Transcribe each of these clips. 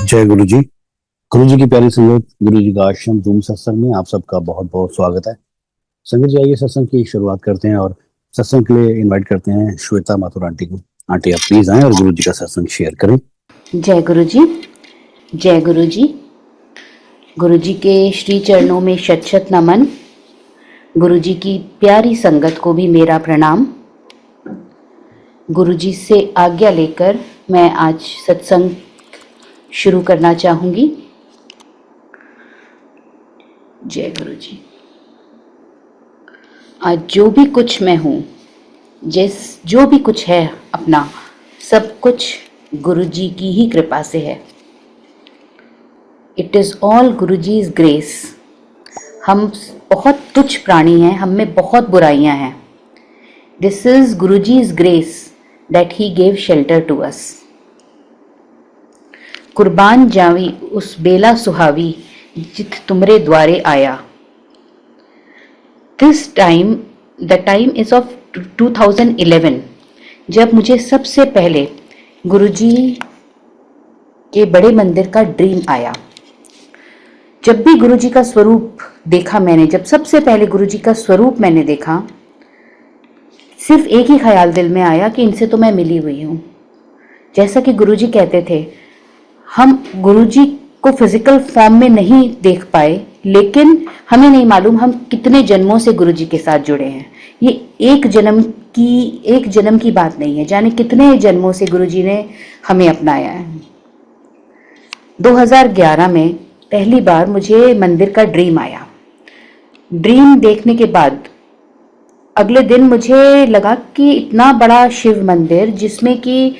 जय गुरु जी की प्यारी संगत, गुरु जी का आश्रम धूम सत्संग में आप सबका बहुत बहुत स्वागत है। संगत जी, आइए सत्संग की शुरुआत करते हैं और सत्संग के लिए इनवाइट करते हैं श्वेता माथुर आंटी को। आंटी, आप प्लीज आएं और गुरु जी का सत्संग शेयर करें। जय गुरु जी। जय गुरु जी। गुरु जी के श्री चरणों में शत शत नमन। गुरु जी की प्यारी संगत को भी मेरा प्रणाम। गुरु जी से आज्ञा लेकर मैं आज सत्संग शुरू करना चाहूंगी। जय गुरु जी। आज जो भी कुछ मैं हूँ, जो भी कुछ है अपना, सब कुछ गुरु जी की ही कृपा से है। It is all Guru ji is grace. हम बहुत तुच्छ प्राणी हैं, हम में बहुत बुराइयां हैं। This is Guru ji is grace that he gave shelter to us. कुर्बान जावी उस बेला सुहावी जित तुमरे द्वारे आया। This time, the time is of 2011, जब मुझे सबसे पहले गुरुजी के बड़े मंदिर का ड्रीम आया। जब भी गुरुजी का स्वरूप देखा मैंने, जब सबसे पहले गुरुजी का स्वरूप मैंने देखा, सिर्फ एक ही ख्याल दिल में आया कि इनसे तो मैं मिली हुई हूँ। जैसा कि गुरुजी कहते थे, हम गुरुजी को फिजिकल फॉर्म में नहीं देख पाए, लेकिन हमें नहीं मालूम हम कितने जन्मों से गुरुजी के साथ जुड़े हैं। ये एक जन्म की बात नहीं है, जाने कितने जन्मों से गुरुजी ने हमें अपनाया है। 2011 में पहली बार मुझे मंदिर का ड्रीम आया। ड्रीम देखने के बाद अगले दिन मुझे लगा कि इतना बड़ा शिव मंदिर, जिसमें कि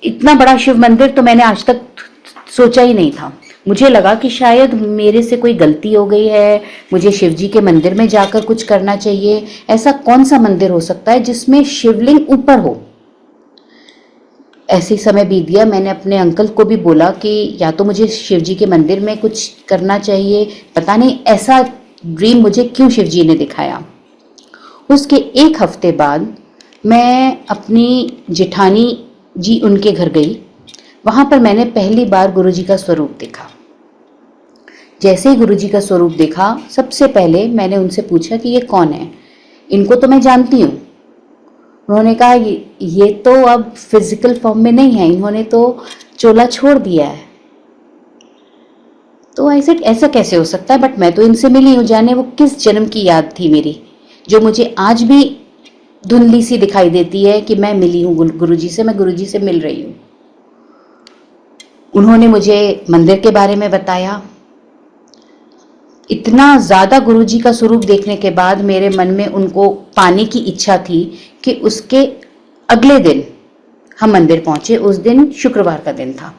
इतना बड़ा शिव मंदिर तो मैंने आज तक सोचा ही नहीं था। मुझे लगा कि शायद मेरे से कोई गलती हो गई है, मुझे शिव जी के मंदिर में जाकर कुछ करना चाहिए। ऐसा कौन सा मंदिर हो सकता है जिसमें शिवलिंग ऊपर हो। ऐसे समय बीत गया। मैंने अपने अंकल को भी बोला कि या तो मुझे शिव जी के मंदिर में कुछ करना चाहिए, पता नहीं ऐसा ड्रीम मुझे क्यों शिव जी ने दिखाया। उसके एक हफ्ते बाद मैं अपनी जेठानी जी उनके घर गई। वहां पर मैंने पहली बार गुरुजी का स्वरूप देखा। जैसे ही गुरुजी का स्वरूप देखा, सबसे पहले मैंने उनसे पूछा कि ये कौन है। इनको तो मैं जानती हूँ। उन्होंने कहा ये तो अब फिजिकल फॉर्म में नहीं है, इन्होंने तो चोला छोड़ दिया है। तो ऐसा कैसे हो सकता है, बट मैं तो इनसे मिली हूँ। जाने वो किस जन्म की याद थी मेरी, जो मुझे आज भी धुंधली सी दिखाई देती है कि मैं मिली हूँ गुरुजी से, मैं गुरुजी से मिल रही हूँ। उन्होंने मुझे मंदिर के बारे में बताया। इतना ज़्यादा गुरुजी का स्वरूप देखने के बाद मेरे मन में उनको पाने की इच्छा थी कि उसके अगले दिन हम मंदिर पहुंचे। उस दिन शुक्रवार का दिन था।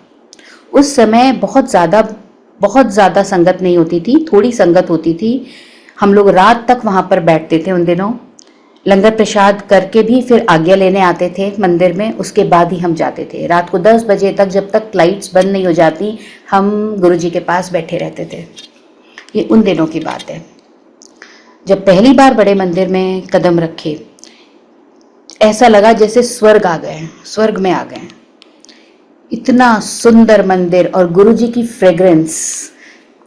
उस समय बहुत ज़्यादा संगत नहीं होती थी, थोड़ी संगत होती थी। हम लोग रात तक वहाँ पर बैठते थे। उन दिनों लंगर प्रसाद करके भी फिर आज्ञा लेने आते थे मंदिर में, उसके बाद ही हम जाते थे। रात को 10 बजे तक, जब तक लाइट्स बंद नहीं हो जाती, हम गुरुजी के पास बैठे रहते थे। ये उन दिनों की बात है जब पहली बार बड़े मंदिर में कदम रखे। ऐसा लगा जैसे स्वर्ग में आ गए। इतना सुंदर मंदिर और गुरुजी की फ्रेग्रेंस,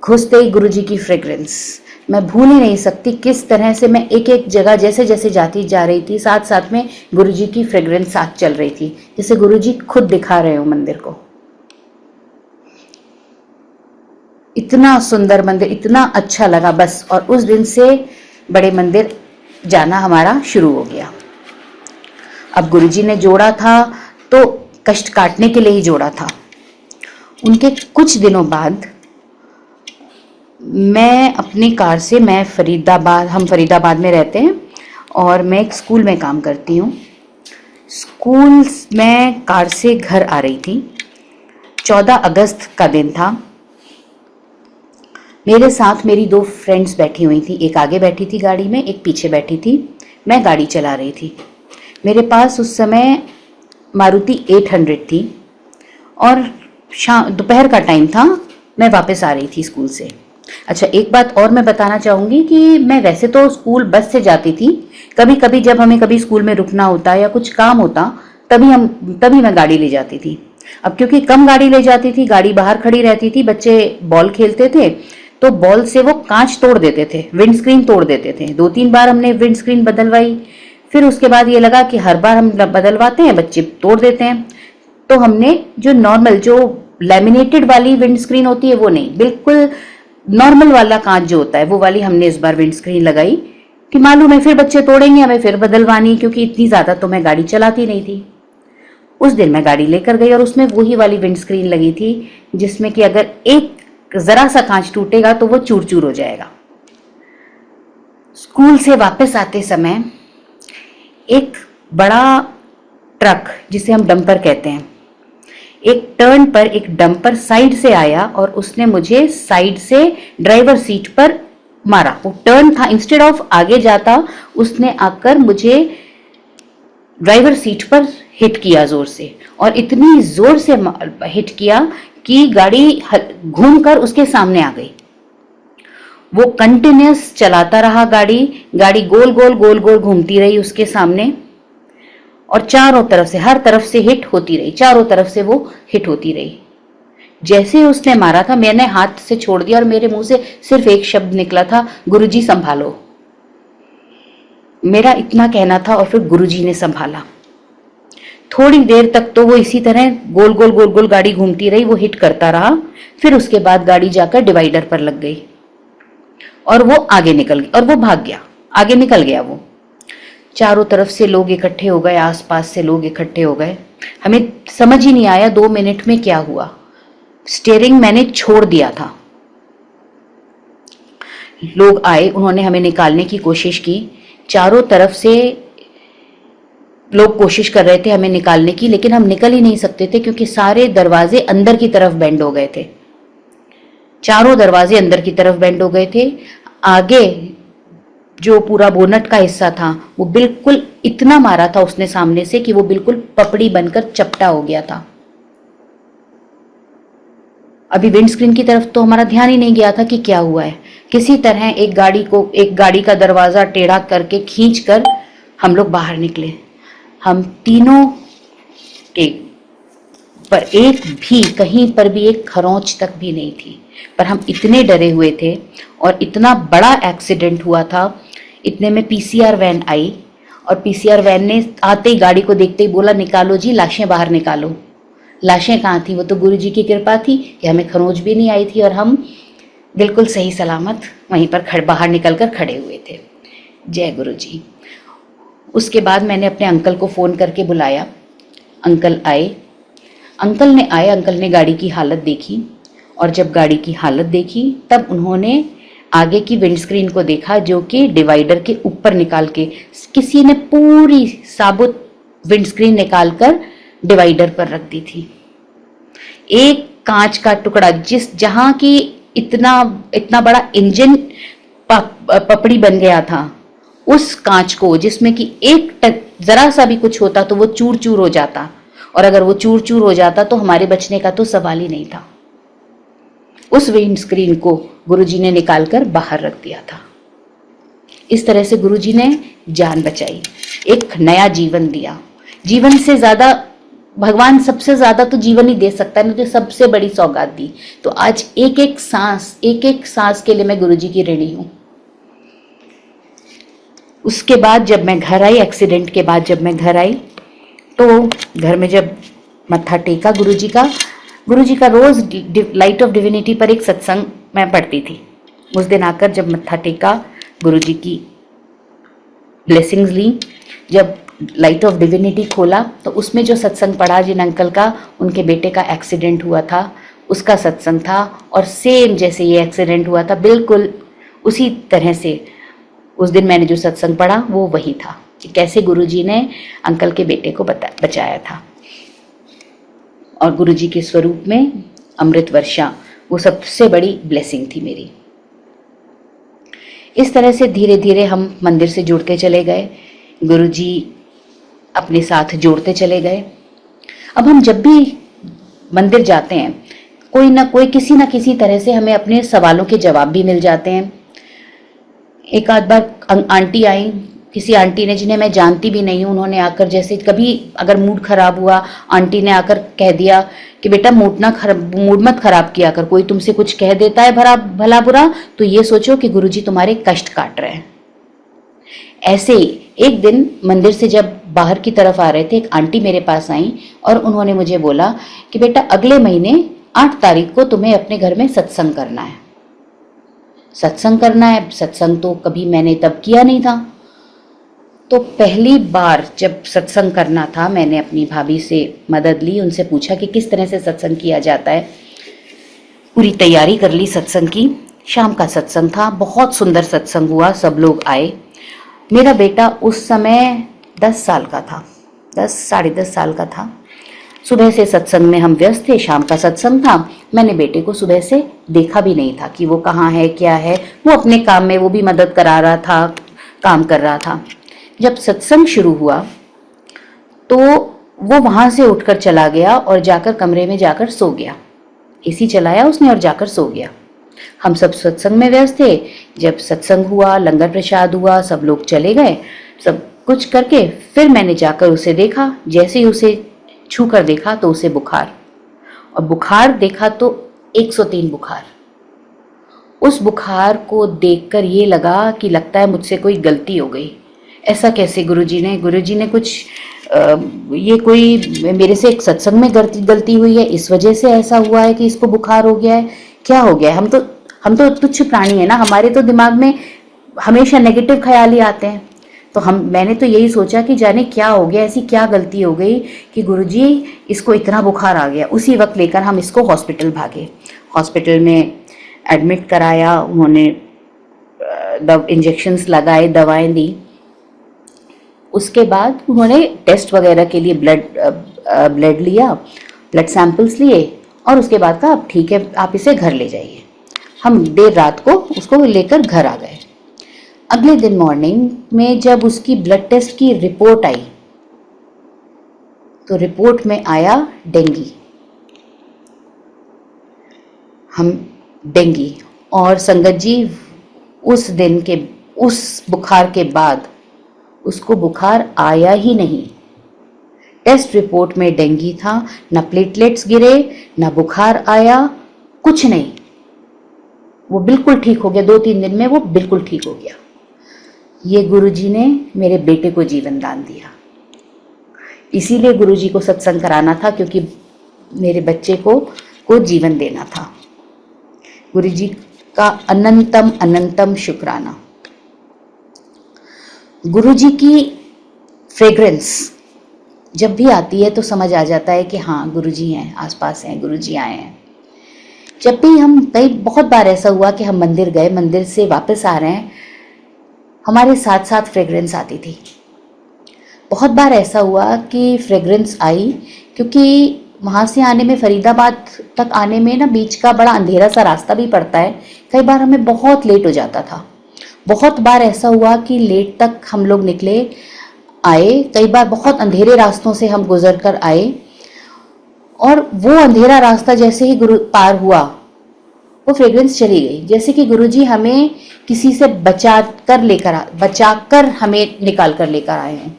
घुसते ही गुरुजी की फ्रेग्रेंस मैं भूल ही नहीं सकती। किस तरह से मैं एक एक जगह जैसे जैसे जाती जा रही थी, साथ साथ में गुरुजी की फ्रेग्रेंस साथ चल रही थी, जैसे गुरुजी खुद दिखा रहे हो मंदिर को। इतना सुंदर मंदिर, इतना अच्छा लगा बस। और उस दिन से बड़े मंदिर जाना हमारा शुरू हो गया। अब गुरुजी ने जोड़ा था तो कष्ट काटने के लिए ही जोड़ा था। उनके कुछ दिनों बाद मैं अपनी कार से, हम फरीदाबाद में रहते हैं और मैं एक स्कूल में काम करती हूँ। स्कूल में कार से घर आ रही थी। 14 अगस्त का दिन था। मेरे साथ मेरी 2 फ्रेंड्स बैठी हुई थी। एक आगे बैठी थी गाड़ी में, एक पीछे बैठी थी। मैं गाड़ी चला रही थी। मेरे पास उस समय मारुति 800 थी और दोपहर का टाइम था। मैं वापस आ रही थी स्कूल से। अच्छा, एक बात और मैं बताना चाहूँगी कि मैं वैसे तो स्कूल बस से जाती थी। कभी कभी जब हमें कभी स्कूल में रुकना होता या कुछ काम होता, तभी मैं गाड़ी ले जाती थी। अब क्योंकि कम गाड़ी ले जाती थी, गाड़ी बाहर खड़ी रहती थी, बच्चे बॉल खेलते थे, तो बॉल से वो कांच तोड़ देते थे, विंडस्क्रीन तोड़ देते थे। 2-3 बार हमने विंडस्क्रीन बदलवाई। फिर उसके बाद ये लगा कि हर बार हम बदलवाते हैं, बच्चे तोड़ देते हैं, तो हमने जो नॉर्मल, जो लैमिनेटेड वाली विंडस्क्रीन होती है वो नहीं, बिल्कुल नॉर्मल वाला कांच जो होता है वो वाली हमने इस बार विंडस्क्रीन लगाई कि मालूम है फिर बच्चे तोड़ेंगे, हमें फिर बदलवानी, क्योंकि इतनी ज्यादा तो मैं गाड़ी चलाती नहीं थी। उस दिन मैं गाड़ी लेकर गई और उसमें वही वाली विंडस्क्रीन लगी थी जिसमें कि अगर एक जरा सा कांच टूटेगा तो वो चूर चूर हो जाएगा। स्कूल से वापस आते समय एक बड़ा ट्रक, जिसे हम डंपर कहते हैं, एक टर्न पर एक डंपर साइड से आया और उसने मुझे साइड से ड्राइवर सीट पर मारा। वो टर्न था, इंस्टेड ऑफ आगे जाता उसने आकर मुझे ड्राइवर सीट पर हिट किया जोर से, और इतनी जोर से हिट किया कि गाड़ी घूमकर उसके सामने आ गई। वो कंटिन्यूस चलाता रहा गाड़ी, गाड़ी गोल गोल गोल गोल घूमती रही उसके सामने, और चारों तरफ से, हर तरफ से हिट होती रही, चारों तरफ से वो हिट होती रही। जैसे उसने मारा था मैंने हाथ से छोड़ दिया और मेरे मुंह से सिर्फ एक शब्द निकला था, गुरुजी संभालो। मेरा इतना कहना था और फिर गुरुजी ने संभाला। थोड़ी देर तक तो वो इसी तरह गोल गोल गोल गोल गाड़ी घूमती रही, वो हिट करता रहा। फिर उसके बाद गाड़ी जाकर डिवाइडर पर लग गई और वो आगे निकल गई और वो भाग गया, आगे निकल गया वो। चारों तरफ से लोग इकट्ठे हो गए, आसपास से लोग इकट्ठे हो गए। हमें समझ ही नहीं आया 2 मिनट में क्या हुआ। स्टीयरिंग मैंने छोड़ दिया था। लोग आए, उन्होंने हमें निकालने की कोशिश की। चारों तरफ से लोग कोशिश कर रहे थे हमें निकालने की, लेकिन हम निकल ही नहीं सकते थे क्योंकि सारे दरवाजे अंदर की तरफ बेंड हो गए थे। चारों दरवाजे अंदर की तरफ बेंड हो गए थे। आगे जो पूरा बोनट का हिस्सा था वो बिल्कुल इतना मारा था उसने सामने से कि वो बिल्कुल पपड़ी बनकर चपटा हो गया था। अभी विंडस्क्रीन की तरफ तो हमारा ध्यान ही नहीं गया था कि क्या हुआ है। किसी तरह एक गाड़ी का दरवाजा टेढ़ा करके खींचकर हम लोग बाहर निकले। हम तीनों के पर एक भी, कहीं पर भी एक खरोंच तक भी नहीं थी, पर हम इतने डरे हुए थे और इतना बड़ा एक्सीडेंट हुआ था। इतने में पीसीआर वैन आई और पीसीआर वैन ने आते ही, गाड़ी को देखते ही बोला, निकालो जी, लाशें बाहर निकालो। लाशें कहाँ थी? वो तो गुरुजी की कृपा थी कि हमें खरोंच भी नहीं आई थी और हम बिल्कुल सही सलामत वहीं पर बाहर निकलकर खड़े हुए थे। जय गुरुजी। उसके बाद मैंने अपने अंकल को फ़ोन करके बुलाया। अंकल आए। अंकल ने गाड़ी की हालत देखी, और जब गाड़ी की हालत देखी तब उन्होंने आगे की विंडस्क्रीन को देखा, जो कि डिवाइडर के ऊपर निकाल के, किसी ने पूरी साबुत विंडस्क्रीन निकाल कर डिवाइडर पर रख दी थी। एक कांच का टुकड़ा, जहां की इतना बड़ा इंजन पपड़ी बन गया था, उस कांच को, जिसमें कि जरा सा भी कुछ होता तो वो चूर चूर हो जाता, और अगर वो चूर चूर हो जाता तो हमारे बचने का तो सवाल ही नहीं था। उस विंडस्क्रीन को गुरुजी ने निकालकर बाहर रख दिया था। इस तरह से गुरुजी ने जान बचाई, एक नया जीवन दिया। जीवन से ज्यादा भगवान, सबसे ज्यादा तो जीवन ही दे सकता है, मुझे सबसे बड़ी सौगात दी। तो आज एक एक सांस के लिए मैं गुरुजी की ऋणी हूं। उसके बाद जब मैं घर आई, एक्सीडेंट के बाद जब मैं घर आई, तो घर में जब मत्था टेका गुरुजी का रोज लाइट ऑफ डिविनिटी पर एक सत्संग मैं पढ़ती थी। उस दिन आकर जब मत्था टेका, गुरुजी की ब्लेसिंग्स ली, जब लाइट ऑफ डिविनिटी खोला तो उसमें जो सत्संग पढ़ा, जिन अंकल का, उनके बेटे का एक्सीडेंट हुआ था, उसका सत्संग था। और सेम जैसे ये एक्सीडेंट हुआ था, बिल्कुल उसी तरह से उस दिन मैंने जो सत्संग पढ़ा वो वही था कि कैसे गुरुजी ने अंकल के बेटे को बचाया था। और गुरुजी के स्वरूप में अमृत वर्षा, वो सबसे बड़ी ब्लेसिंग थी मेरी। इस तरह से धीरे धीरे हम मंदिर से जुड़ते चले गए, गुरुजी अपने साथ जोड़ते चले गए। अब हम जब भी मंदिर जाते हैं, कोई ना कोई, किसी ना किसी तरह से हमें अपने सवालों के जवाब भी मिल जाते हैं। एक आध बार आंटी आई, किसी आंटी ने, जिन्हें मैं जानती भी नहीं हूँ, उन्होंने आकर, जैसे कभी अगर मूड खराब हुआ, आंटी ने आकर कह दिया कि बेटा मूड मत खराब किया कर, कोई तुमसे कुछ कह देता है भला बुरा तो ये सोचो कि गुरुजी तुम्हारे कष्ट काट रहे हैं। ऐसे ही एक दिन मंदिर से जब बाहर की तरफ आ रहे थे, एक आंटी मेरे पास आई और उन्होंने मुझे बोला कि बेटा अगले महीने 8 तारीख को तुम्हें अपने घर में सत्संग करना है। सत्संग करना है, सत्संग तो कभी मैंने तब किया नहीं था। तो पहली बार जब सत्संग करना था, मैंने अपनी भाभी से मदद ली, उनसे पूछा कि किस तरह से सत्संग किया जाता है। पूरी तैयारी कर ली सत्संग की। शाम का सत्संग था, बहुत सुंदर सत्संग हुआ, सब लोग आए। मेरा बेटा उस समय 10 साल का था, 10 साढ़े 10 साल का था। सुबह से सत्संग में हम व्यस्त थे, शाम का सत्संग था। मैंने बेटे को सुबह से देखा भी नहीं था कि वो कहाँ है, क्या है। वो अपने काम में, वो भी मदद करा रहा था, काम कर रहा था। जब सत्संग शुरू हुआ तो वो वहां से उठकर चला गया और जाकर कमरे में जाकर सो गया। एसी चलाया उसने और जाकर सो गया। हम सब सत्संग में व्यस्त थे। जब सत्संग हुआ, लंगर प्रसाद हुआ, सब लोग चले गए, सब कुछ करके फिर मैंने जाकर उसे देखा। जैसे ही उसे छू कर देखा तो उसे बुखार, और बुखार देखा तो 103 बुखार। उस बुखार को देखकर ये लगा कि लगता है मुझसे कोई गलती हो गई। ऐसा कैसे गुरुजी ने कुछ ये कोई मेरे से एक सत्संग में गलती हुई है, इस वजह से ऐसा हुआ है कि इसको बुखार हो गया है, क्या हो गया है। हम तो तुच्छ प्राणी है ना, हमारे तो दिमाग में हमेशा नेगेटिव ख्याल ही आते हैं। तो मैंने तो यही सोचा कि जाने क्या हो गया, ऐसी क्या गलती हो गई कि गुरुजी इसको इतना बुखार आ गया। उसी वक्त लेकर हम इसको हॉस्पिटल भागे। हॉस्पिटल में एडमिट कराया, उन्होंने इंजेक्शंस लगाए, दवाएं दी। उसके बाद उन्होंने टेस्ट वगैरह के लिए ब्लड लिया, ब्लड सैंपल्स लिए, और उसके बाद कहा अब ठीक है, आप इसे घर ले जाइए। हम देर रात को उसको लेकर घर आ गए। अगले दिन मॉर्निंग में जब उसकी ब्लड टेस्ट की रिपोर्ट आई तो रिपोर्ट में आया डेंगी। डेंगी। और संगत जी, उस दिन के उस बुखार के बाद उसको बुखार आया ही नहीं। टेस्ट रिपोर्ट में डेंगी था, ना प्लेटलेट्स गिरे, ना बुखार आया, कुछ नहीं। वो बिल्कुल ठीक हो गया, 2-3 दिन में वो बिल्कुल ठीक हो गया। ये गुरुजी ने मेरे बेटे को जीवन दान दिया। इसीलिए गुरुजी को सत्संग कराना था, क्योंकि मेरे बच्चे को जीवन देना था। गुरुजी का अनंतम अनंतम शुक्राना। गुरुजी की फ्रेग्रेंस जब भी आती है तो समझ आ जाता है कि हाँ गुरुजी हैं, आसपास हैं, गुरुजी आए हैं। जब भी हम बहुत बार ऐसा हुआ कि हम मंदिर गए, मंदिर से वापस आ रहे हैं, हमारे साथ साथ फ्रेग्रेंस आती थी। बहुत बार ऐसा हुआ कि फ्रेग्रेंस आई, क्योंकि वहाँ से आने में, फरीदाबाद तक आने में ना, बीच का बड़ा अंधेरा सा रास्ता भी पड़ता है। कई बार हमें बहुत लेट हो जाता था। बहुत बार ऐसा हुआ कि लेट तक हम लोग आए। कई बार बहुत अंधेरे रास्तों से हम गुजर कर आए, और वो अंधेरा रास्ता जैसे ही पार हुआ, वो फ्रेग्रेंस चली गई। जैसे कि गुरुजी हमें किसी से बचाकर हमें निकाल कर लेकर आए हैं।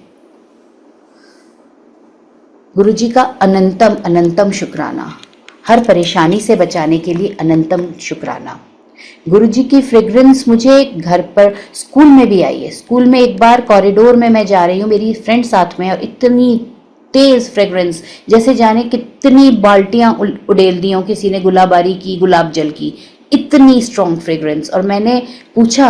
गुरुजी का अनंतम अनंतम शुक्राना। हर परेशानी से बचाने के लिए अनंतम शुक्राना। गुरुजी की फ्रेग्रेंस मुझे घर पर, स्कूल में भी आई है। स्कूल में एक बार कॉरिडोर में मैं जा रही हूँ, मेरी फ्रेंड साथ में है, और इतनी तेज फ्रेग्रेंस, जैसे जाने कितनी बाल्टियां उड़ेल दी हों किसी ने गुलाबारी की, गुलाब जल की, इतनी स्ट्रॉन्ग फ्रेग्रेंस। और मैंने पूछा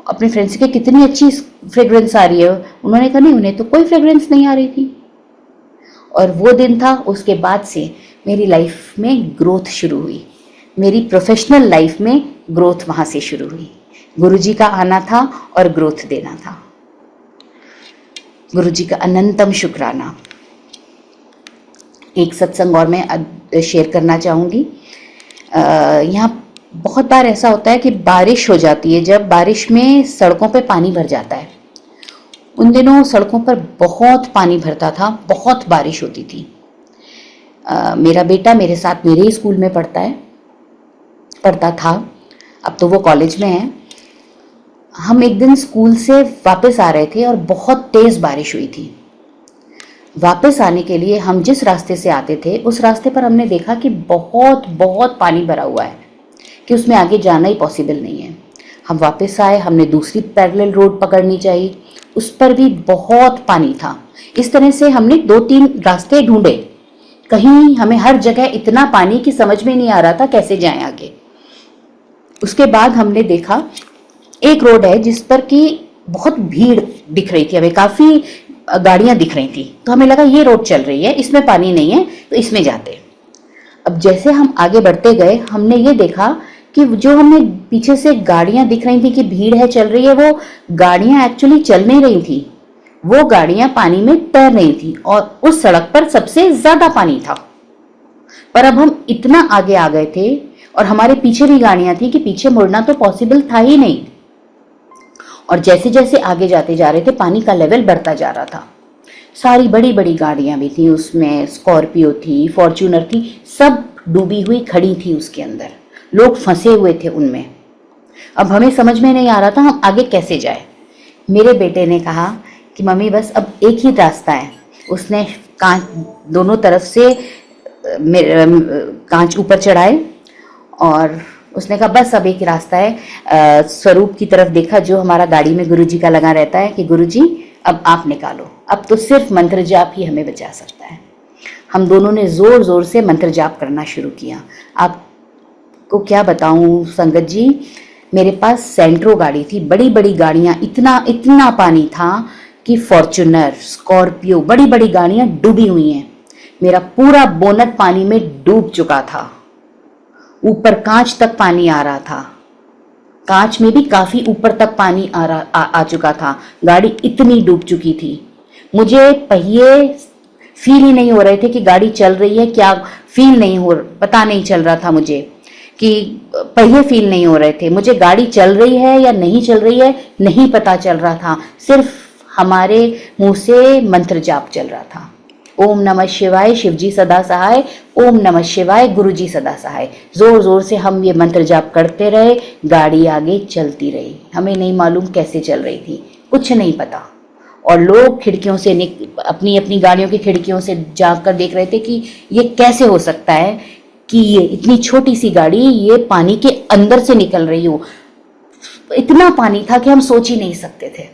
अपने फ्रेंड से कि कितनी अच्छी फ्रेग्रेंस आ रही है। उन्होंने कहा नहीं, उन्हें तो कोई फ्रेग्रेंस नहीं आ रही थी। और वो दिन था, उसके बाद से मेरी लाइफ में ग्रोथ शुरू हुई। मेरी प्रोफेशनल लाइफ में ग्रोथ वहां से शुरू हुई। गुरुजी का आना था और ग्रोथ देना था। गुरुजी का अनंतम शुक्राना। एक सत्संग और मैं शेयर करना चाहूँगी। यहाँ बहुत बार ऐसा होता है कि बारिश हो जाती है, जब बारिश में सड़कों पे पानी भर जाता है। उन दिनों सड़कों पर बहुत पानी भरता था, बहुत बारिश होती थी। मेरा बेटा मेरे साथ मेरे ही स्कूल में पढ़ता था। अब तो वो कॉलेज में है। हम एक दिन स्कूल से वापस आ रहे थे और बहुत तेज बारिश हुई थी। वापस आने के लिए हम जिस रास्ते से आते थे उस रास्ते पर हमने देखा कि बहुत बहुत पानी भरा हुआ है, कि उसमें आगे जाना ही पॉसिबल नहीं है। हम वापस आए, हमने दूसरी पैरेलल रोड पकड़नी चाहिए, उस पर भी बहुत पानी था। इस तरह से हमने 2-3 रास्ते ढूंढे, कहीं हमें हर जगह इतना पानी कि समझ में नहीं आ रहा था कैसे जाएं आगे। उसके बाद हमने देखा एक रोड है जिस पर कि बहुत भीड़ दिख रही थी, हमें काफ़ी गाड़ियां दिख रही थी, तो हमें लगा ये रोड चल रही है, इसमें पानी नहीं है तो इसमें जाते। अब जैसे हम आगे बढ़ते गए हमने ये देखा कि जो हमें पीछे से गाड़ियां दिख रही थी कि भीड़ है चल रही है, वो गाड़ियां एक्चुअली चल नहीं रही थी, वो गाड़ियां पानी में तैर रही थी और उस सड़क पर सबसे ज्यादा पानी था। पर अब हम इतना आगे आ गए थे और हमारे पीछे भी गाड़ियां थी कि पीछे मुड़ना तो पॉसिबल था ही नहीं। और जैसे जैसे आगे जाते जा रहे थे पानी का लेवल बढ़ता जा रहा था। सारी बड़ी बड़ी गाड़ियां भी थी उसमें, स्कॉर्पियो थी, फॉर्च्यूनर थी, सब डूबी हुई खड़ी थी उसके अंदर, लोग फंसे हुए थे उनमें। अब हमें समझ में नहीं आ रहा था हम आगे कैसे जाए। मेरे बेटे ने कहा कि मम्मी बस अब एक ही रास्ता है। उसने कांच दोनों तरफ से कांच ऊपर चढ़ाए और उसने कहा बस अब एक ही रास्ता है। स्वरूप की तरफ देखा जो हमारा गाड़ी में गुरुजी का लगा रहता है कि गुरुजी अब आप निकालो, अब तो सिर्फ मंत्र जाप ही हमें बचा सकता है। हम दोनों ने जोर जोर से मंत्र जाप करना शुरू किया। आपको क्या बताऊं संगत जी, मेरे पास सेंट्रो गाड़ी थी, बड़ी बड़ी गाड़ियां, इतना इतना पानी था कि फॉर्च्यूनर, स्कॉर्पियो, बड़ी बड़ी गाड़ियां डूबी हुई हैं। मेरा पूरा बोनट पानी में डूब चुका था, ऊपर कांच तक पानी आ रहा था, कांच में भी काफी ऊपर तक पानी आ चुका था। गाड़ी इतनी डूब चुकी थी, मुझे पहिए फील ही नहीं हो रहे थे कि गाड़ी चल रही है, क्या फील नहीं हो, पता नहीं चल रहा था मुझे कि पहिए फील नहीं हो रहे थे, मुझे गाड़ी चल रही है या नहीं चल रही है नहीं पता चल रहा था। सिर्फ हमारे मुंह से मंत्र जाप चल रहा था, ओम नमः शिवाय, शिवजी सदा सहाय, ओम नमः शिवाय, गुरुजी सदा सहाय। जोर जोर से हम ये मंत्र जाप करते रहे, गाड़ी आगे चलती रही। हमें नहीं मालूम कैसे चल रही थी, कुछ नहीं पता। और लोग खिड़कियों से अपनी अपनी गाड़ियों की खिड़कियों से झांक कर देख रहे थे कि ये कैसे हो सकता है कि ये इतनी छोटी सी गाड़ी ये पानी के अंदर से निकल रही हो। इतना पानी था कि हम सोच ही नहीं सकते थे।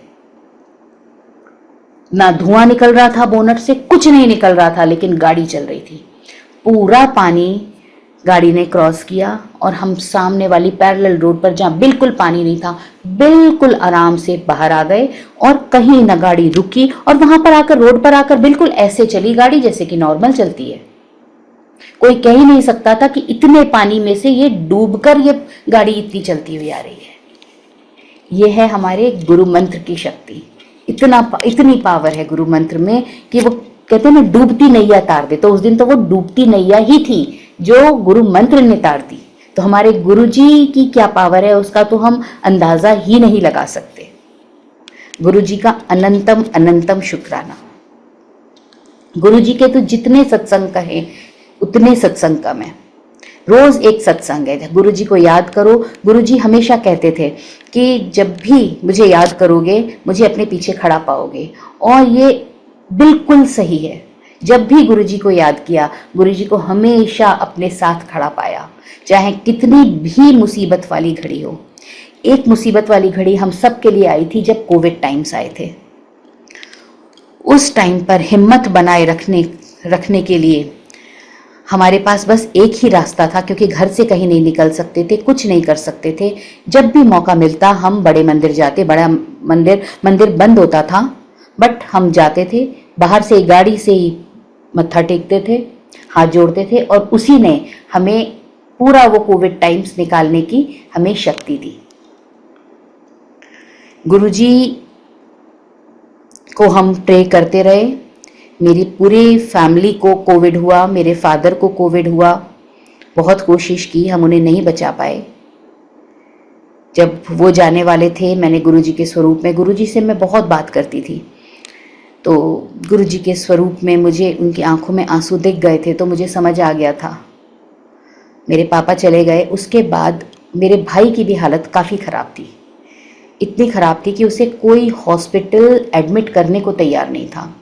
ना धुआं निकल रहा था बोनट से, कुछ नहीं निकल रहा था, लेकिन गाड़ी चल रही थी। पूरा पानी गाड़ी ने क्रॉस किया और हम सामने वाली पैरेलल रोड पर, जहां बिल्कुल पानी नहीं था, बिल्कुल आराम से बाहर आ गए और कहीं ना गाड़ी रुकी और वहां पर आकर, रोड पर आकर बिल्कुल ऐसे चली गाड़ी जैसे कि नॉर्मल चलती है। कोई कह ही नहीं सकता था कि इतने पानी में से ये डूबकर ये गाड़ी इतनी चलती हुई आ रही है। ये है हमारे गुरु मंत्र की शक्ति। इतनी पावर है गुरु मंत्र में कि वो कहते हैं ना, डूबती नैया तार दे। तो उस दिन तो वो डूबती नैया ही थी जो गुरु मंत्र ने तार दी। तो हमारे गुरु जी की क्या पावर है उसका तो हम अंदाजा ही नहीं लगा सकते। गुरु जी का अनंतम अनंतम शुक्राना। गुरु जी के तो जितने सत्संग कहे उतने सत्संग कम है। रोज एक सत्संग है, गुरु जी को याद करो। गुरु जी हमेशा कहते थे कि जब भी मुझे याद करोगे मुझे अपने पीछे खड़ा पाओगे, और ये बिल्कुल सही है। जब भी गुरु जी को याद किया, गुरु जी को हमेशा अपने साथ खड़ा पाया, चाहे कितनी भी मुसीबत वाली घड़ी हो। एक मुसीबत वाली घड़ी हम सब के लिए आई थी जब कोविड टाइम्स आए थे। उस टाइम पर हिम्मत बनाए रखने के लिए हमारे पास बस एक ही रास्ता था, क्योंकि घर से कहीं नहीं निकल सकते थे, कुछ नहीं कर सकते थे। जब भी मौका मिलता हम बड़े मंदिर जाते। बड़ा मंदिर बंद होता था, बट हम जाते थे, बाहर से गाड़ी से ही मत्था टेकते थे, हाथ जोड़ते थे, और उसी ने हमें पूरा वो कोविड टाइम्स निकालने की हमें शक्ति दी। गुरुजी को हम प्रे करते रहे। मेरी पूरी फैमिली को कोविड हुआ, मेरे फादर को कोविड हुआ। बहुत कोशिश की, हम उन्हें नहीं बचा पाए। जब वो जाने वाले थे, मैंने गुरुजी के स्वरूप में, गुरुजी से मैं बहुत बात करती थी, तो गुरुजी के स्वरूप में मुझे उनकी आंखों में आंसू दिख गए थे, तो मुझे समझ आ गया था। मेरे पापा चले गए, उसके बाद मेरे भाई की भी हालत काफ़ी ख़राब थी। इतनी ख़राब थी कि उसे कोई हॉस्पिटल एडमिट करने को तैयार नहीं था,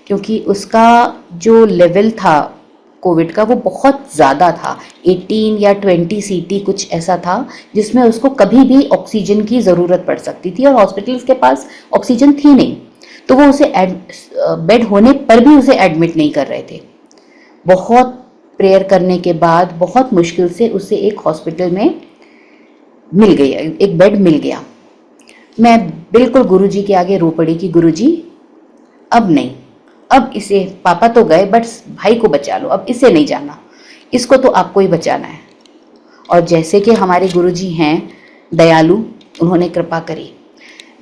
क्योंकि उसका जो लेवल था कोविड का वो बहुत ज़्यादा था, 18 या 20 सीटी कुछ ऐसा था, जिसमें उसको कभी भी ऑक्सीजन की ज़रूरत पड़ सकती थी और हॉस्पिटल्स के पास ऑक्सीजन थी नहीं, तो वो उसे बेड होने पर भी उसे एडमिट नहीं कर रहे थे। बहुत प्रेयर करने के बाद बहुत मुश्किल से उसे एक हॉस्पिटल में मिल गई, एक बेड मिल गया। मैं बिल्कुल गुरुजी के आगे रो पड़ी कि गुरुजी अब नहीं, अब इसे, पापा तो गए बट भाई को बचा लो, अब इसे नहीं जाना, इसको तो आपको ही बचाना है। और जैसे कि हमारे गुरुजी हैं दयालु, उन्होंने कृपा करी।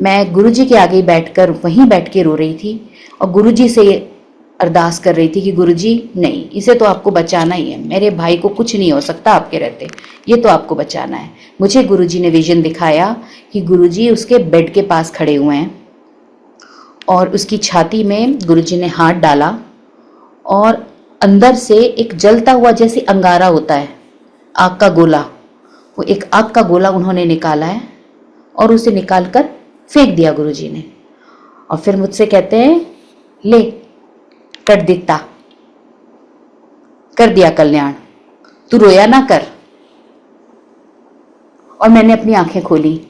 मैं गुरुजी के आगे बैठकर वहीं बैठ के रो रही थी और गुरुजी से अरदास कर रही थी कि गुरुजी नहीं, इसे तो आपको बचाना ही है, मेरे भाई को कुछ नहीं हो सकता आपके रहते, ये तो आपको बचाना है। मुझे गुरुजी ने विजन दिखाया कि गुरुजी उसके बेड के पास खड़े हुए हैं और उसकी छाती में गुरुजी ने हाथ डाला और अंदर से एक जलता हुआ जैसे अंगारा होता है, आग का गोला, वो एक आग का गोला उन्होंने निकाला है और उसे निकालकर फेंक दिया गुरुजी ने। और फिर मुझसे कहते हैं ले कर देता, कर दिया कल्याण, तू रोया ना कर। और मैंने अपनी आंखें खोली।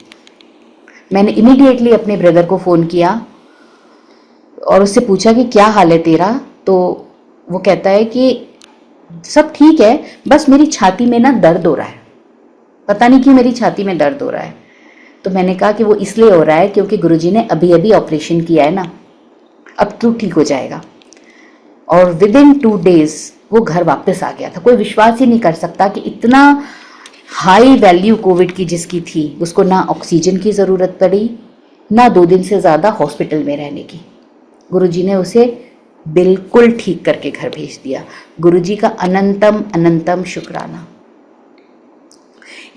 मैंने इमीडिएटली अपने ब्रदर को फ़ोन किया और उससे पूछा कि क्या हाल है तेरा। तो वो कहता है कि सब ठीक है, बस मेरी छाती में ना दर्द हो रहा है, पता नहीं क्यों मेरी छाती में दर्द हो रहा है। तो मैंने कहा कि वो इसलिए हो रहा है क्योंकि गुरुजी ने अभी अभी ऑपरेशन किया है ना, अब तू ठीक हो जाएगा। और विद इन 2 days वो घर वापस आ गया था। कोई विश्वास ही नहीं कर सकता कि इतना हाई वैल्यू कोविड की जिसकी थी, उसको ना ऑक्सीजन की ज़रूरत पड़ी, ना 2 दिन से ज़्यादा हॉस्पिटल में रहने की। गुरुजी ने उसे बिल्कुल ठीक करके घर भेज दिया। गुरुजी का अनंतम अनंतम शुक्राना।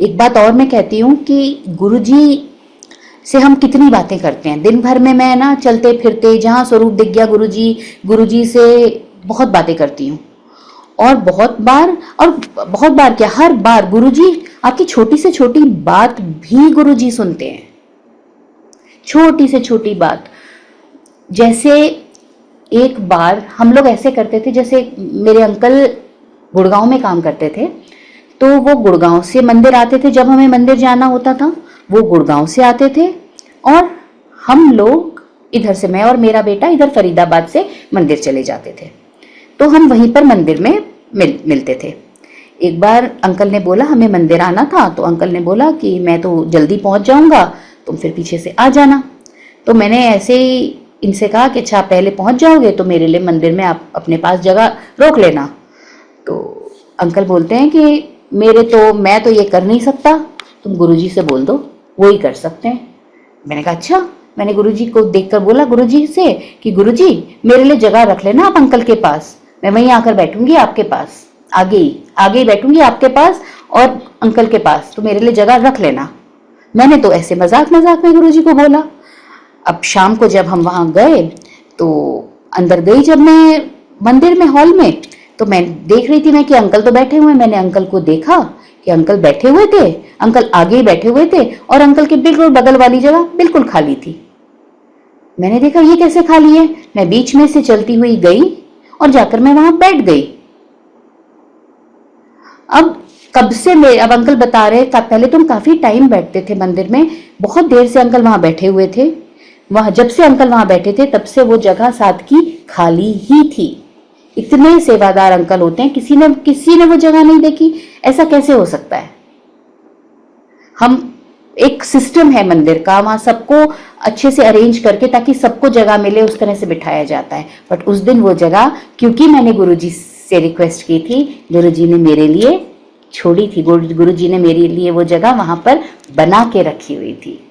एक बात और मैं कहती हूँ कि गुरुजी से हम कितनी बातें करते हैं दिन भर में। मैं ना चलते फिरते जहाँ स्वरूप दिख गया गुरुजी से बहुत बातें करती हूँ। और बहुत बार क्या, हर बार गुरुजी आपकी छोटी से छोटी बात भी गुरुजी सुनते हैं। छोटी से छोटी बात, जैसे एक बार हम लोग ऐसे करते थे, जैसे मेरे अंकल गुड़गांव में काम करते थे, तो वो गुड़गांव से मंदिर आते थे। जब हमें मंदिर जाना होता था वो गुड़गांव से आते थे और हम लोग इधर से, मैं और मेरा बेटा इधर फरीदाबाद से मंदिर चले जाते थे। तो हम वहीं पर मंदिर में मिलते थे। एक बार अंकल ने बोला हमें मंदिर आना था, तो अंकल ने बोला कि मैं तो जल्दी पहुंच जाऊंगा, तुम फिर पीछे से आ जाना। तो मैंने ऐसे ही इनसे कहा कि अच्छा पहले पहुंच जाओगे तो मेरे लिए मंदिर में आप अपने पास जगह रोक लेना। तो अंकल बोलते हैं कि मैं तो ये कर नहीं सकता, तुम गुरुजी से बोल दो, वो ही कर सकते हैं। मैंने कहा अच्छा। मैंने गुरुजी को देखकर बोला गुरुजी से कि गुरुजी मेरे लिए जगह रख लेना आप अंकल के पास, मैं वहीं आकर बैठूंगी आपके पास, आगे ही बैठूंगी आपके पास और अंकल के पास, तो मेरे लिए जगह रख लेना। मैंने तो ऐसे मजाक मजाक में गुरुजी को बोला। अब शाम को जब हम वहां गए तो अंदर गई जब मैं मंदिर में हॉल में, तो मैं देख रही थी मैं कि अंकल तो बैठे हुए हैं। मैंने अंकल को देखा कि अंकल बैठे हुए थे, अंकल आगे ही बैठे हुए थे और अंकल के बिल्कुल बगल वाली जगह बिल्कुल खाली थी। मैंने देखा ये कैसे खाली है। मैं बीच में से चलती हुई गई और जाकर मैं वहां बैठ गई। अब अंकल बता रहे पहले तुम काफी टाइम बैठते थे मंदिर में, बहुत देर से अंकल वहां बैठे हुए थे। वहां जब से अंकल वहां बैठे थे तब से वो जगह साथ की खाली ही थी। इतने सेवादार अंकल होते हैं, किसी ने वो जगह नहीं देखी, ऐसा कैसे हो सकता है। हम एक सिस्टम है मंदिर का, वहां सबको अच्छे से अरेंज करके ताकि सबको जगह मिले उस तरह से बिठाया जाता है। बट उस दिन वो जगह, क्योंकि मैंने गुरुजी से रिक्वेस्ट की थी, गुरुजी ने मेरे लिए छोड़ी थी, गुरुजी ने मेरे लिए वो जगह वहां पर बना के रखी हुई थी।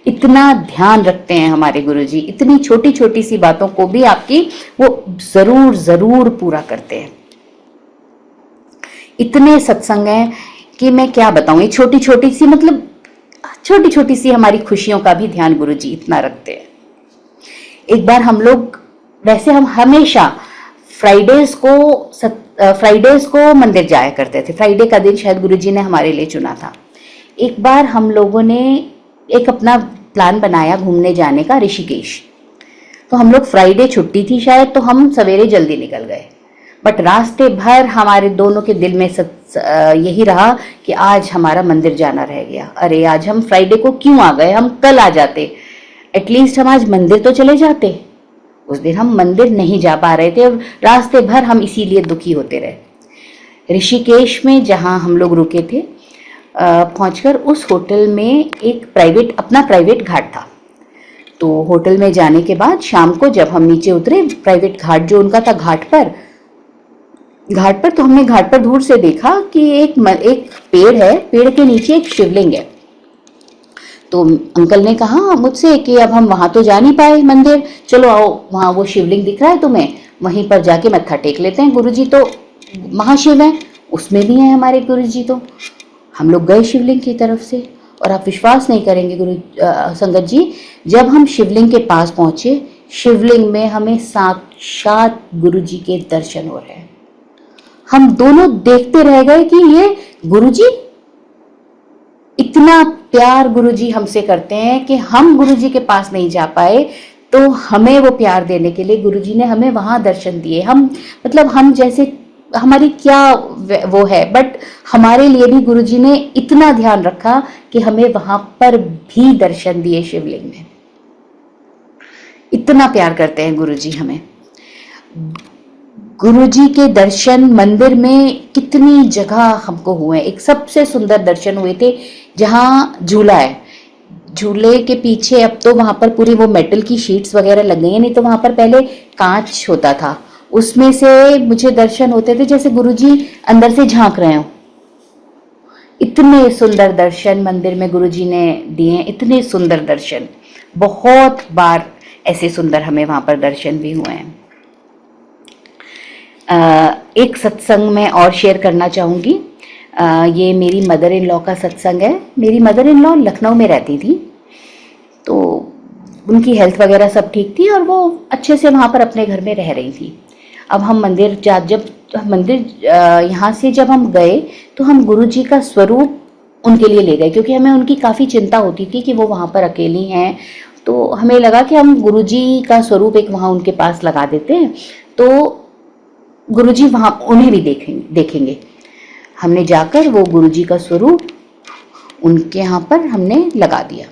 इतना ध्यान रखते हैं हमारे गुरुजी, इतनी छोटी छोटी सी बातों को भी आपकी वो जरूर जरूर पूरा करते हैं। इतने सत्संग हैं कि मैं क्या बताऊं, ये छोटी छोटी सी हमारी खुशियों का भी ध्यान गुरुजी इतना रखते हैं। एक बार हम लोग, वैसे हम हमेशा फ्राइडेज को मंदिर जाया करते थे। फ्राइडे का दिन शायद गुरुजी ने हमारे लिए चुना था। एक बार हम लोगों ने एक अपना प्लान बनाया घूमने जाने का ऋषिकेश। तो हम लोग फ्राइडे छुट्टी थी शायद, तो हम सवेरे जल्दी निकल गए। बट रास्ते भर हमारे दोनों के दिल में यही रहा कि आज हमारा मंदिर जाना रह गया। अरे आज हम फ्राइडे को क्यों आ गए, हम कल आ जाते, एटलीस्ट हम आज मंदिर तो चले जाते। उस दिन हम मंदिर नहीं जा पा रहे थे और रास्ते भर हम इसीलिए दुखी होते रहे। ऋषिकेश में जहाँ हम लोग रुके थे, पहुंचकर उस होटल में एक अपना प्राइवेट घाट था। तो होटल में जाने के बाद शाम को जब हम नीचे उतरे, प्राइवेट घाट जो उनका था घाट पर, तो हमने घाट पर दूर से देखा कि एक पेड़ है, पेड़ के नीचे एक शिवलिंग है। तो अंकल ने कहा मुझसे कि अब हम वहां तो जा नहीं पाए मंदिर, चलो आओ वहां वो शिवलिंग दिख रहा है तुम्हें, वहीं पर जाके मत्था टेक लेते हैं, गुरुजी तो महाशिव हैं, उसमें भी हैं हमारे गुरुजी। तो हम लोग गए शिवलिंग की तरफ से, और आप विश्वास नहीं करेंगे संगत जी, जब हम शिवलिंग के पास पहुंचे, शिवलिंग में हमें साक्षात गुरुजी के दर्शन हो रहे हैं। हम दोनों देखते रह गए कि ये गुरुजी, इतना प्यार गुरुजी हमसे करते हैं कि हम गुरुजी के पास नहीं जा पाए, तो हमें वो प्यार देने के लिए गुरुजी ने हमें वहां दर्शन दिए। हम जैसे हमारी क्या वो है, बट हमारे लिए भी गुरुजी ने इतना ध्यान रखा कि हमें वहां पर भी दर्शन दिए शिवलिंग में। इतना प्यार करते हैं गुरुजी हमें। गुरुजी के दर्शन मंदिर में कितनी जगह हमको हुए। एक सबसे सुंदर दर्शन हुए थे जहाँ झूला है, झूले के पीछे अब तो वहां पर पूरी वो मेटल की शीट्स वगैरह लग गई है, नहीं तो वहां पर पहले कांच होता था, उसमें से मुझे दर्शन होते थे जैसे गुरुजी अंदर से झांक रहे हो। इतने सुंदर दर्शन मंदिर में गुरुजी ने दिए, इतने सुंदर दर्शन, बहुत बार ऐसे सुंदर हमें वहां पर दर्शन भी हुए हैं। एक सत्संग मैं और शेयर करना चाहूँगी। ये मेरी मदर इन लॉ का सत्संग है। मेरी मदर इन लॉ लखनऊ में रहती थी, तो उनकी हेल्थ वगैरह सब ठीक थी और वो अच्छे से वहाँ पर अपने घर में रह रही थी। अब हम यहाँ से जब हम गए तो हम गुरुजी का स्वरूप उनके लिए ले गए, क्योंकि हमें उनकी काफ़ी चिंता होती थी कि वो वहाँ पर अकेली हैं। तो हमें लगा कि हम गुरुजी का स्वरूप एक वहाँ उनके पास लगा देते हैं, तो गुरुजी वहाँ उन्हें भी देखेंगे। हमने जाकर वो गुरुजी का स्वरूप उनके यहाँ पर हमने लगा दिया।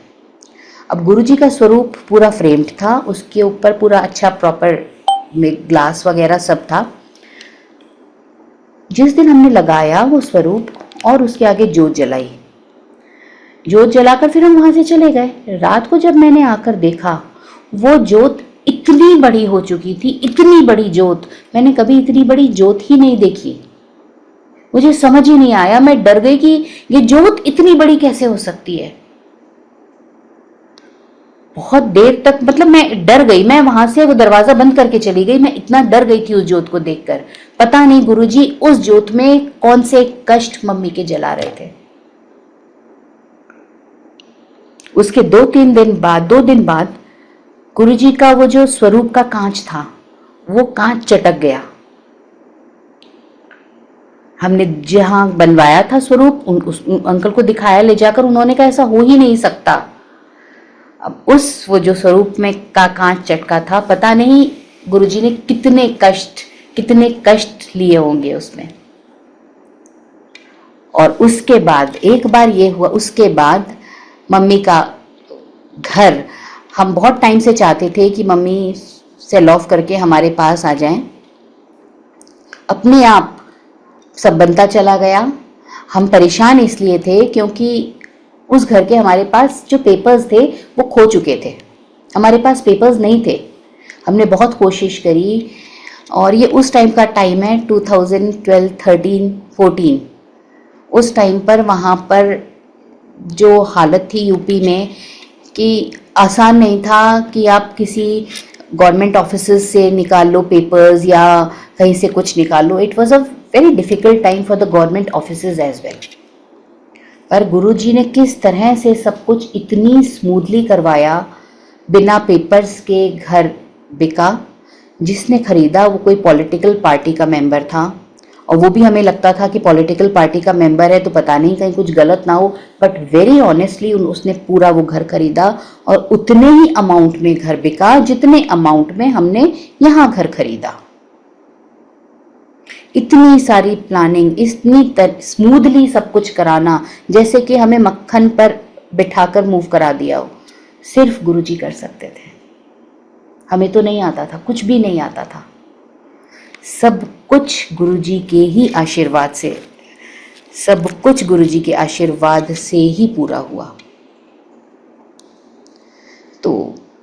अब गुरुजी का स्वरूप पूरा फ्रेम्ड था, उसके ऊपर पूरा अच्छा प्रॉपर में ग्लास वगैरह सब था। जिस दिन हमने लगाया वो स्वरूप और उसके आगे जोत जलाई, जोत जलाकर फिर हम वहां से चले गए। रात को जब मैंने आकर देखा, वो जोत इतनी बड़ी हो चुकी थी, इतनी बड़ी जोत, मैंने कभी इतनी बड़ी जोत ही नहीं देखी। मुझे समझ ही नहीं आया, मैं डर गई कि ये जोत इतनी बड़ी कैसे हो सकती है। बहुत देर तक मतलब मैं डर गई, मैं वहां से वो दरवाजा बंद करके चली गई, मैं इतना डर गई थी उस जोत को देखकर। पता नहीं गुरुजी उस जोत में कौन से कष्ट मम्मी के जला रहे थे। उसके 2 दिन बाद गुरुजी का वो जो स्वरूप का कांच था, वो कांच चटक गया। हमने जहां बनवाया था स्वरूप, उस अंकल को दिखाया ले जाकर, उन्होंने कहा ऐसा हो ही नहीं सकता। अब वो जो स्वरूप में का कांच चटका था, पता नहीं गुरुजी ने कितने कष्ट लिए होंगे उसमें। और उसके बाद एक बार ये हुआ, उसके बाद मम्मी का घर, हम बहुत टाइम से चाहते थे कि मम्मी सेल ऑफ करके हमारे पास आ जाएं। अपने आप सब बनता चला गया। हम परेशान इसलिए थे क्योंकि उस घर के हमारे पास जो पेपर्स थे वो खो चुके थे, हमारे पास पेपर्स नहीं थे। हमने बहुत कोशिश करी, और ये उस टाइम का टाइम है 2012, 13, 14। उस टाइम पर वहाँ पर जो हालत थी यूपी में कि आसान नहीं था कि आप किसी गवर्नमेंट ऑफिसेज से निकाल लो पेपर्स या कहीं से कुछ निकाल लो। It was a very difficult time for the government offices as well. पर गुरुजी ने किस तरह से सब कुछ इतनी स्मूथली करवाया, बिना पेपर्स के घर बिका। जिसने खरीदा वो कोई पॉलिटिकल पार्टी का मेंबर था और वो भी हमें लगता था कि पॉलिटिकल पार्टी का मेंबर है तो पता नहीं कहीं कुछ गलत ना हो, बट वेरी ऑनेस्टली उसने पूरा वो घर खरीदा और उतने ही अमाउंट में घर बिका जितने अमाउंट में हमने यहाँ घर खरीदा। इतनी सारी प्लानिंग, इतनी स्मूथली सब कुछ कराना, जैसे कि हमें मक्खन पर बिठाकर मूव करा दिया हो, सिर्फ गुरुजी कर सकते थे। हमें तो नहीं आता था, कुछ भी नहीं आता था। सब कुछ गुरुजी के ही आशीर्वाद से, सब कुछ गुरुजी के आशीर्वाद से ही पूरा हुआ। तो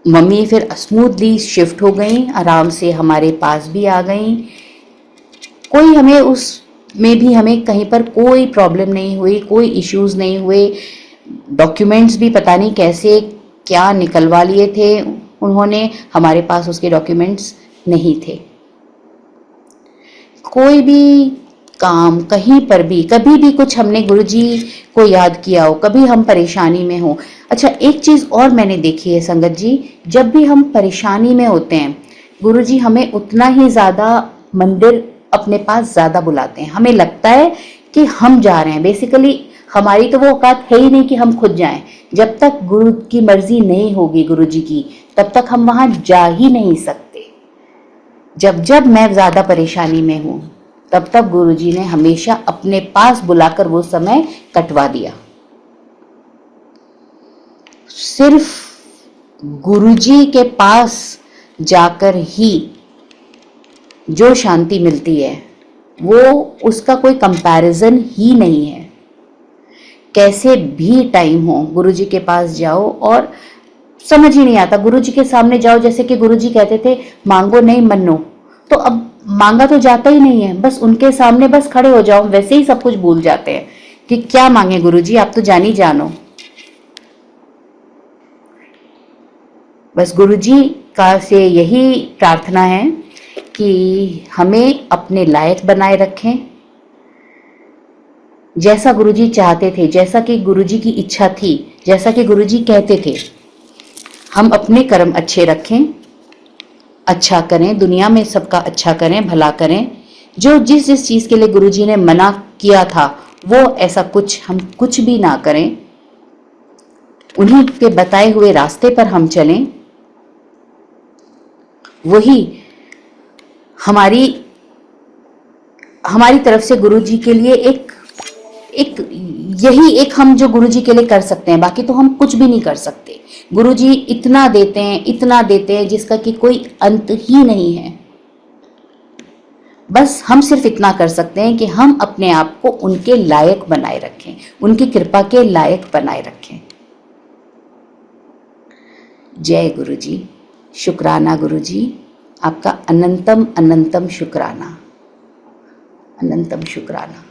मम्मी फिर स्मूथली शिफ्ट हो गई, आराम से हमारे पास भी आ गई। कोई हमें उसमें भी हमें कहीं पर कोई प्रॉब्लम नहीं हुई, कोई इश्यूज नहीं हुए। डॉक्यूमेंट्स भी पता नहीं कैसे क्या निकलवा लिए थे उन्होंने, हमारे पास उसके डॉक्यूमेंट्स नहीं थे। कोई भी काम कहीं पर भी कभी भी कुछ हमने गुरुजी को याद किया हो, कभी हम परेशानी में हो। अच्छा, एक चीज और मैंने देखी है संगत जी, जब भी हम परेशानी में होते हैं गुरुजी हमें उतना ही ज्यादा मंदिर अपने पास ज्यादा बुलाते हैं। हमें लगता है कि हम जा रहे हैं, बेसिकली हमारी तो वो औकात है ही नहीं कि हम खुद जाएं। जब तक गुरु की मर्जी नहीं होगी गुरुजी की, तब तक हम वहां जा ही नहीं सकते। जब जब मैं ज्यादा परेशानी में हूं, तब तब गुरुजी ने हमेशा अपने पास बुलाकर वो समय कटवा दिया। सिर्फ गुरुजी के पास जाकर ही जो शांति मिलती है वो उसका कोई कंपैरिजन ही नहीं है। कैसे भी टाइम हो गुरुजी के पास जाओ और समझ ही नहीं आता। गुरुजी के सामने जाओ, जैसे कि गुरुजी कहते थे मांगो नहीं मन्नो, तो अब मांगा तो जाता ही नहीं है। बस उनके सामने बस खड़े हो जाओ, वैसे ही सब कुछ भूल जाते हैं कि क्या मांगे गुरुजी, आप तो जान ही जानो। बस गुरुजी का से यही प्रार्थना है कि हमें अपने लायक बनाए रखें, जैसा गुरुजी चाहते थे, जैसा कि गुरुजी की इच्छा थी, जैसा कि गुरुजी कहते थे, हम अपने कर्म अच्छे रखें, अच्छा करें, दुनिया में सबका अच्छा करें, भला करें। जो जिस जिस चीज के लिए गुरुजी ने मना किया था वो ऐसा कुछ हम कुछ भी ना करें, उन्हीं के बताए हुए रास्ते पर हम चलें। वही हमारी हमारी तरफ से गुरुजी के लिए एक यही एक हम जो गुरुजी के लिए कर सकते हैं, बाकी तो हम कुछ भी नहीं कर सकते। गुरुजी इतना देते हैं जिसका कि कोई अंत ही नहीं है। बस हम सिर्फ इतना कर सकते हैं कि हम अपने आप को उनके लायक बनाए रखें, उनकी कृपा के लायक बनाए रखें। जय गुरुजी, शुक्राना गुरुजी, आपका अनंतम अनंतम शुक्राना, अनंतम शुक्राना।